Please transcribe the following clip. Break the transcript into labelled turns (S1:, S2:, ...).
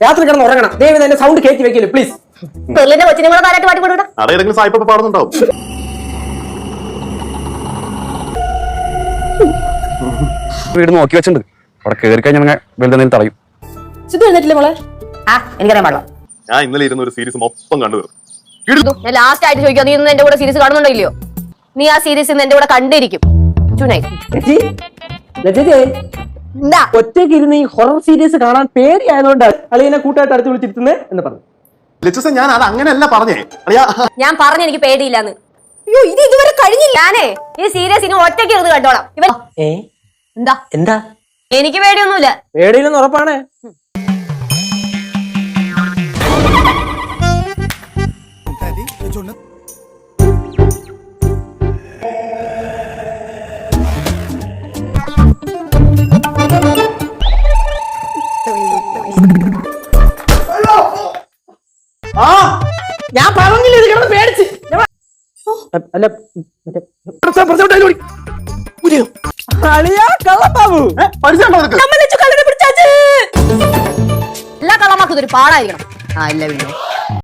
S1: രാത്രി കിടന്ന് ഉറങ്ങണം. ദൈവം എന്റെ സൗണ്ട് കയറ്റി വെക്കില്ല പ്ലീസ്.
S2: പെർലിന്റെ കൊച്ചിനെ കൂടെ പാരാട്ട് പാട്ടി കൊടുക്കണം.
S3: അടയിടെങ്കിലും സായിപ്പ് പാടുന്നുണ്ടാവും.
S4: വീട് നോക്കി വെച്ചിട്ടുണ്ട്. അവിടെ കയറി കഴിഞ്ഞാൽ വലുതെന്തെങ്കിലും തടയും.
S1: സിദ്ധു എഴുന്നേറ്റില്ലേ മോളെ?
S2: എനിക്കറിയാൻ പാടില്ല.
S3: ഞാൻ ഇന്നലെ ഇരുന്ന ഒരു സീരീസ് മൊത്തം കണ്ടു.
S2: ഞാൻ ലാസ്റ്റ് ആയിട്ട് ചോദിക്കാം, നീ ഇന്ന് എന്റെ കൂടെ സീരീസ് കാണുന്നുണ്ടോ ഇല്ലയോ? നീ ആ സീരീസ് ഇന്ന് എന്റെ കൂടെ കണ്ടിരിക്കും. എന്താ
S1: ഒറ്റയ്ക്ക് ഇരുന്ന് ഈ ഹൊറർ സീരീസ് കാണാൻ പേടിയായതുകൊണ്ട് അളിയനെ കൂട്ടായിട്ട് അടുത്ത് വിളിച്ചിരുത്തുന്നേ എന്ന് പറഞ്ഞു.
S3: ലച്ചുസ ഞാൻ അത് അങ്ങനെയല്ല പറഞ്ഞേ.
S2: ഞാൻ പറഞ്ഞു എനിക്ക് പേടിയില്ലാന്ന്. അയ്യോ ഇത് ഇതുവരെ കഴിഞ്ഞില്ല. ഞാനേ ഈ സീരീസ് ഇനി ഒറ്റയ്ക്ക് ഇരുന്ന് കണ്ടോളാം. എന്താ
S1: എന്താ
S2: എനിക്ക് പേടിയൊന്നുമില്ല.
S1: പേടിയില്ലെന്ന് ഉറപ്പാണ്. ഞാൻ പറഞ്ഞില്ല ഇത് കിടന്ന് പേടിച്ച്. അല്ല
S2: എല്ലാ കള്ളമാക്കും ഇതൊരു പാടായിരിക്കണം.